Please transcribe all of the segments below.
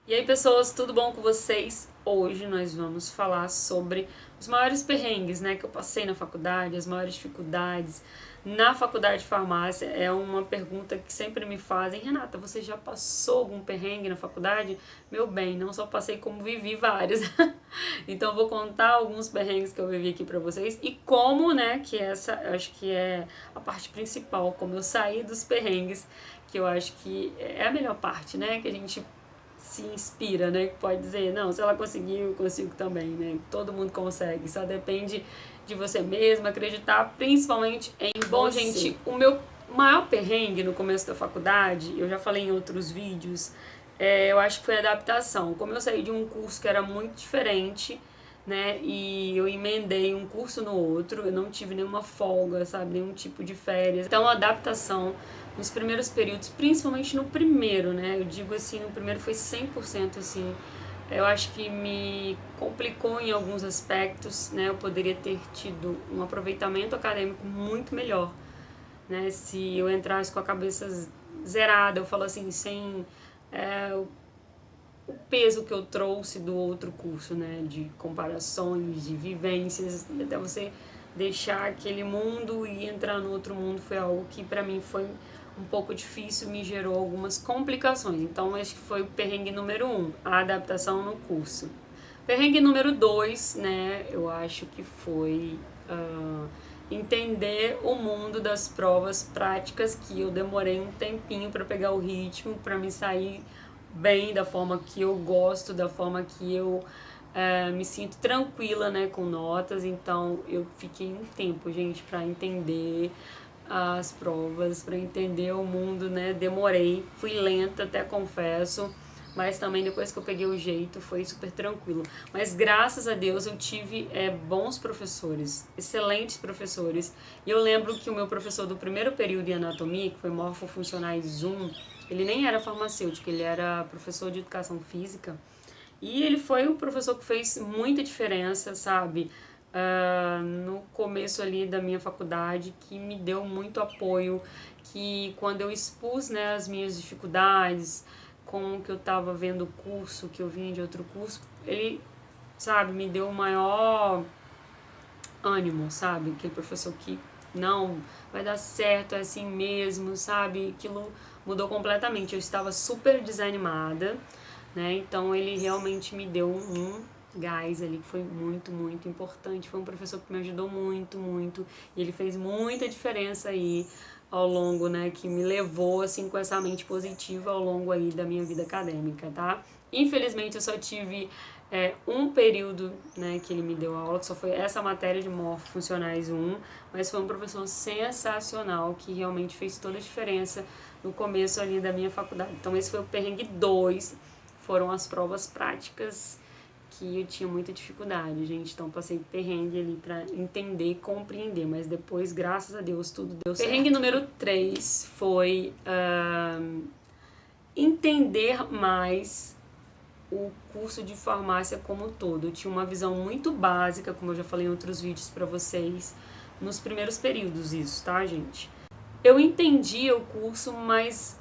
E aí, pessoas, tudo bom com vocês? Hoje nós vamos falar sobre os maiores perrengues, né, que eu passei na faculdade, as maiores dificuldades na faculdade de farmácia. É uma pergunta que sempre me fazem: Renata, você já passou algum perrengue na faculdade? Meu bem, não só passei como vivi vários. Então eu vou contar alguns perrengues que eu vivi aqui pra vocês e como, né, que essa eu acho que é a parte principal, como eu saí dos perrengues, que eu acho que é a melhor parte, né, que a gente se inspira, né? Que pode dizer, não, se ela conseguiu, eu consigo também, né? Todo mundo consegue, só depende de você mesmo, acreditar principalmente em você. Bom, gente, o meu maior perrengue no começo da faculdade, eu já falei em outros vídeos, eu acho que foi a adaptação. Como eu saí de um curso que era muito diferente, né, e eu emendei um curso no outro, eu não tive nenhuma folga, sabe, nenhum tipo de férias. Então a adaptação nos primeiros períodos, principalmente no primeiro, né, eu digo assim, o primeiro foi 100% assim, eu acho que me complicou em alguns aspectos, né, eu poderia ter tido um aproveitamento acadêmico muito melhor, né, se eu entrasse com a cabeça zerada, eu falo assim, sem o peso que eu trouxe do outro curso, né, de comparações, de vivências, e até você deixar aquele mundo e entrar no outro mundo foi algo que para mim foi um pouco difícil, me gerou algumas complicações. Então acho que foi o perrengue número 1, a adaptação no curso. Perrengue número 2, né, eu acho que foi entender o mundo das provas práticas, que eu demorei um tempinho para pegar o ritmo, para me sair bem, da forma que eu gosto, da forma que eu me sinto tranquila, né, com notas. Então eu fiquei um tempo, gente, para entender as provas, para entender o mundo, né, demorei, fui lenta, até confesso, mas também depois que eu peguei o jeito foi super tranquilo. Mas graças a Deus eu tive bons professores, excelentes professores. E eu lembro que o meu professor do primeiro período em anatomia, que foi Morfofuncionais 1, ele nem era farmacêutico, ele era professor de educação física. E ele foi um professor que fez muita diferença, sabe? No começo ali da minha faculdade, que me deu muito apoio, que quando eu expus, né, as minhas dificuldades, como que eu tava vendo o curso, que eu vinha de outro curso, ele, sabe, me deu o maior ânimo, sabe? Aquele professor que não vai dar certo, é assim mesmo, sabe? Aquilo mudou completamente. Eu estava super desanimada, né? Então ele realmente me deu um gás ali que foi muito, muito importante. Foi um professor que me ajudou muito, muito. E ele fez muita diferença aí ao longo, né, que me levou assim com essa mente positiva ao longo aí da minha vida acadêmica, tá? Infelizmente eu só tive um período, né, que ele me deu aula, que só foi essa matéria de Morfofuncionais 1, mas foi um professor sensacional que realmente fez toda a diferença no começo ali da minha faculdade. Então esse foi o perrengue 2, foram as provas práticas que eu tinha muita dificuldade, gente. Então passei perrengue ali pra entender e compreender, mas depois, graças a Deus, tudo deu certo. Perrengue número 3 foi entender mais o curso de farmácia como um todo. Eu tinha uma visão muito básica, como eu já falei em outros vídeos pra vocês, nos primeiros períodos isso, tá, gente? Eu entendia o curso, mas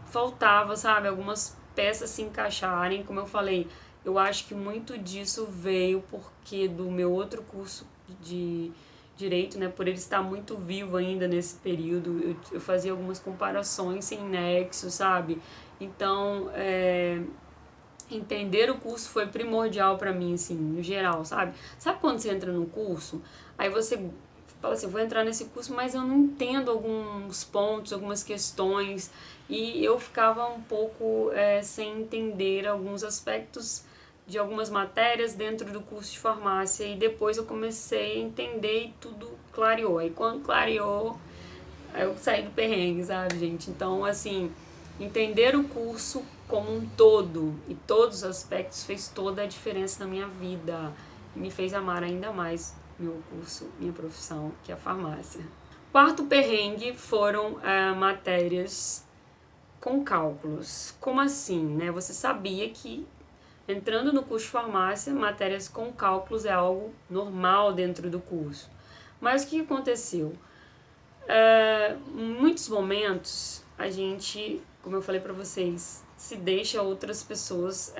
faltava, sabe, algumas peças se encaixarem. Como eu falei, eu acho que muito disso veio porque do meu outro curso de direito, né, por ele estar muito vivo ainda nesse período, eu fazia algumas comparações sem nexo, sabe? Então, entender o curso foi primordial pra mim, assim, no geral, sabe? Sabe quando você entra num curso, aí você fala assim, vou entrar nesse curso, mas eu não entendo alguns pontos, algumas questões, e eu ficava um pouco sem entender alguns aspectos de algumas matérias dentro do curso de farmácia, e depois eu comecei a entender e tudo clareou. Aí quando clareou, aí eu saí do perrengue, sabe, gente? Então, assim, entender o curso como um todo e todos os aspectos fez toda a diferença na minha vida. E me fez amar ainda mais meu curso, minha profissão, que é a farmácia. Quarto perrengue foram matérias com cálculos. Como assim, né? Você sabia que entrando no curso de farmácia, matérias com cálculos é algo normal dentro do curso. Mas o que aconteceu? Em muitos momentos, a gente, como eu falei pra vocês, se deixa outras pessoas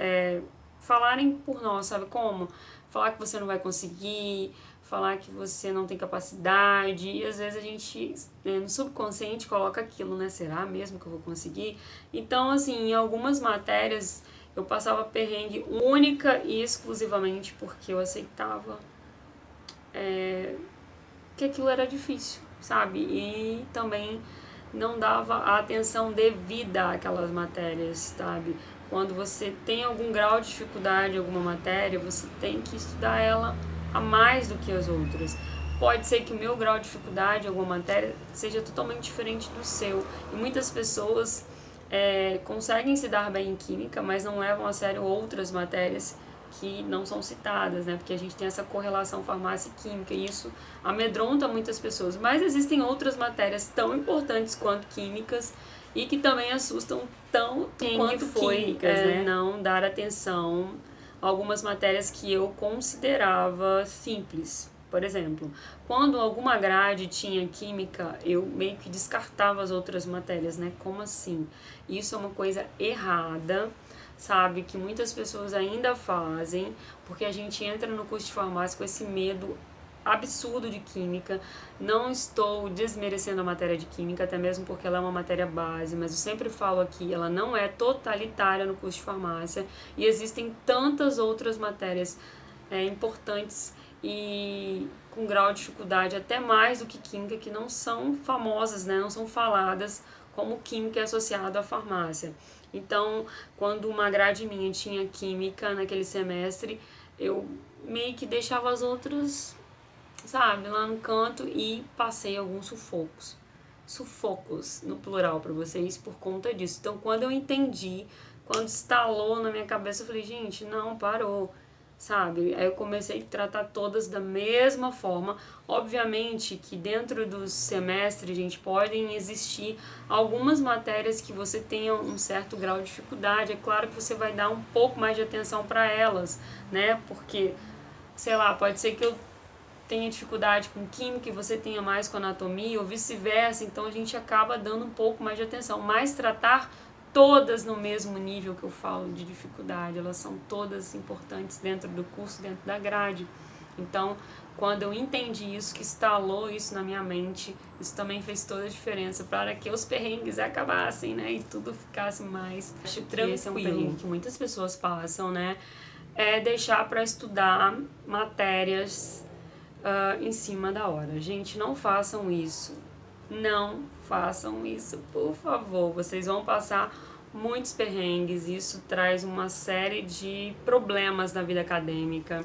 falarem por nós, sabe como? Falar que você não vai conseguir, falar que você não tem capacidade, e às vezes a gente, no subconsciente, coloca aquilo, né? Será mesmo que eu vou conseguir? Então, assim, em algumas matérias eu passava perrengue única e exclusivamente porque eu aceitava que aquilo era difícil, sabe? E também não dava a atenção devida àquelas matérias, sabe? Quando você tem algum grau de dificuldade em alguma matéria, você tem que estudar ela a mais do que as outras. Pode ser que o meu grau de dificuldade em alguma matéria seja totalmente diferente do seu. E muitas pessoas conseguem se dar bem em química, mas não levam a sério outras matérias que não são citadas, né? Porque a gente tem essa correlação farmácia e química e isso amedronta muitas pessoas. Mas existem outras matérias tão importantes quanto químicas e que também assustam tão quanto químicas, né? Não dar atenção a algumas matérias que eu considerava simples. Por exemplo, quando alguma grade tinha química, eu meio que descartava as outras matérias, né? Como assim? Isso é uma coisa errada, sabe? Que muitas pessoas ainda fazem, porque a gente entra no curso de farmácia com esse medo absurdo de química. Não estou desmerecendo a matéria de química, até mesmo porque ela é uma matéria base, mas eu sempre falo aqui, ela não é totalitária no curso de farmácia e existem tantas outras matérias importantes e com grau de dificuldade até mais do que química, que não são famosas, né? Não são faladas como química é associada à farmácia. Então, quando uma grade minha tinha química naquele semestre, eu meio que deixava as outras, sabe, lá no canto e passei alguns sufocos no plural para vocês por conta disso. Então, quando eu entendi, quando estalou na minha cabeça, eu falei, gente, não, parou, sabe? Aí eu comecei a tratar todas da mesma forma. Obviamente que dentro do semestre, gente, podem existir algumas matérias que você tenha um certo grau de dificuldade. É claro que você vai dar um pouco mais de atenção para elas, né? Porque, sei lá, pode ser que eu tenha dificuldade com química e você tenha mais com anatomia ou vice-versa, então a gente acaba dando um pouco mais de atenção, mas tratar todas no mesmo nível que eu falo de dificuldade, elas são todas importantes dentro do curso, dentro da grade. Então, quando eu entendi isso, que instalou isso na minha mente, isso também fez toda a diferença para que os perrengues acabassem, né, e tudo ficasse mais tranquilo. Esse é um perrengue que muitas pessoas passam, né, é deixar para estudar matérias em cima da hora. Gente, não façam isso. Não façam isso, por favor. Vocês vão passar muitos perrengues. Isso traz uma série de problemas na vida acadêmica.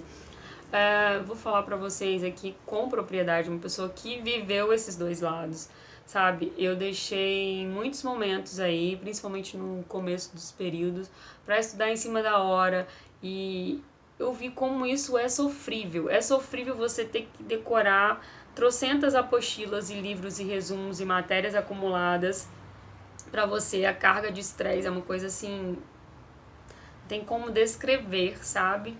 Vou falar pra vocês aqui com propriedade, uma pessoa que viveu esses dois lados, sabe? Eu deixei muitos momentos aí, principalmente no começo dos períodos, pra estudar em cima da hora e eu vi como isso é sofrível. É sofrível você ter que decorar trocentas apostilas e livros e resumos e matérias acumuladas pra você. A carga de estresse é uma coisa assim, tem como descrever, sabe?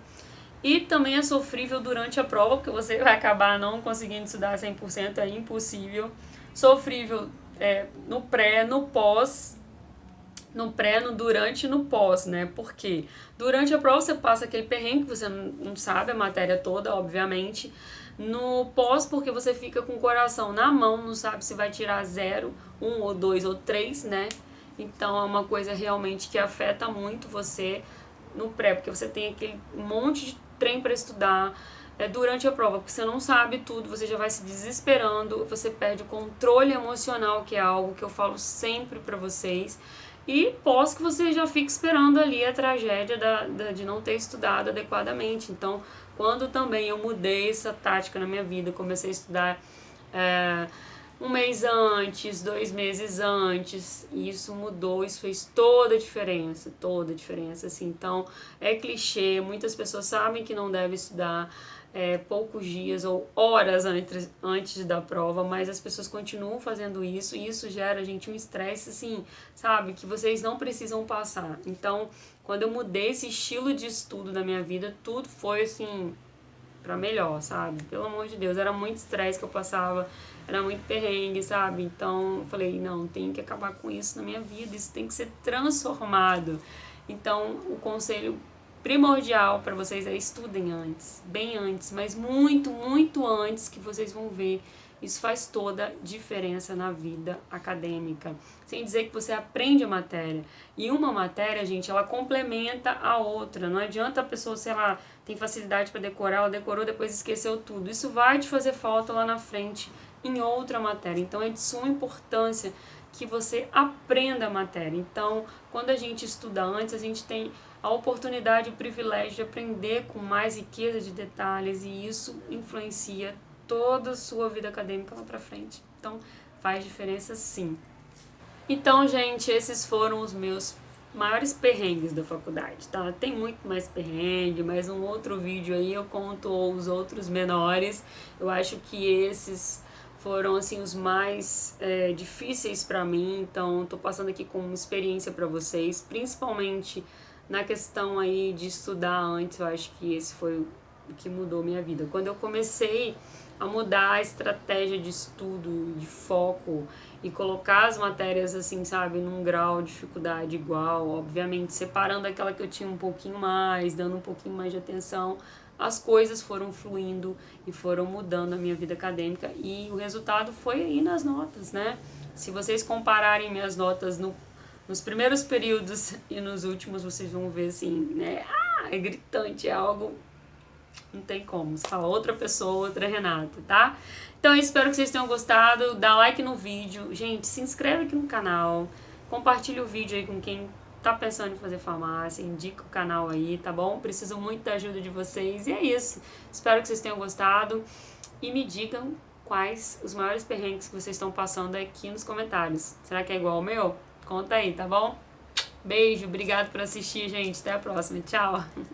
E também é sofrível durante a prova, porque você vai acabar não conseguindo estudar 100%, é impossível. Sofrível no pré, no pós, no pré, no durante e no pós, né? Porque durante a prova você passa aquele perrengue, você não sabe a matéria toda, obviamente. No pós, porque você fica com o coração na mão, não sabe se vai tirar 0, 1 ou 2 ou 3, né? Então é uma coisa realmente que afeta muito você no pré, porque você tem aquele monte de trem para estudar durante a prova, porque você não sabe tudo, você já vai se desesperando, você perde o controle emocional, que é algo que eu falo sempre para vocês. E pós que você já fica esperando ali a tragédia de não ter estudado adequadamente. Então, quando também eu mudei essa tática na minha vida, comecei a estudar um mês antes, 2 meses antes, e isso mudou, isso fez toda a diferença, assim. Então, é clichê, muitas pessoas sabem que não devem estudar poucos dias ou horas antes da prova, mas as pessoas continuam fazendo isso e isso gera, gente, um estresse, assim, sabe, que vocês não precisam passar. Então, quando eu mudei esse estilo de estudo da minha vida, tudo foi, assim, pra melhor, sabe? Pelo amor de Deus, era muito estresse que eu passava, era muito perrengue, sabe? Então eu falei, não, tem que acabar com isso na minha vida, isso tem que ser transformado. Então o conselho primordial para vocês é estudem antes, bem antes, mas muito, muito antes, que vocês vão ver. Isso faz toda a diferença na vida acadêmica. Sem dizer que você aprende a matéria. E uma matéria, gente, ela complementa a outra. Não adianta a pessoa, sei lá, tem facilidade para decorar, ela decorou, depois esqueceu tudo. Isso vai te fazer falta lá na frente em outra matéria. Então é de suma importância que você aprenda a matéria. Então, quando a gente estuda antes, a gente tem a oportunidade e o privilégio de aprender com mais riqueza de detalhes, e isso influencia toda a sua vida acadêmica lá pra frente. Então, faz diferença sim. Então, gente, esses foram os meus maiores perrengues da faculdade, tá? Tem muito mais perrengue, mas um outro vídeo aí eu conto os outros menores. Eu acho que esses foram, assim, os mais difíceis pra mim, então tô passando aqui como uma experiência pra vocês, principalmente na questão aí de estudar antes. Eu acho que esse foi o que mudou minha vida. Quando eu comecei a mudar a estratégia de estudo, de foco, e colocar as matérias, assim, sabe, num grau de dificuldade igual, obviamente separando aquela que eu tinha um pouquinho mais, dando um pouquinho mais de atenção, as coisas foram fluindo e foram mudando a minha vida acadêmica, e o resultado foi aí nas notas, né? Se vocês compararem minhas notas nos primeiros períodos e nos últimos, vocês vão ver, assim, né? É gritante, é algo... Não tem como, você fala outra pessoa, outra Renata, tá? Então eu espero que vocês tenham gostado, dá like no vídeo, gente, se inscreve aqui no canal, compartilha o vídeo aí com quem tá pensando em fazer farmácia, indica o canal aí, tá bom? Preciso muito da ajuda de vocês, e é isso. Espero que vocês tenham gostado e me digam quais os maiores perrengues que vocês estão passando aqui nos comentários. Será que é igual ao meu? Conta aí, tá bom? Beijo, obrigado por assistir, gente, até a próxima, tchau!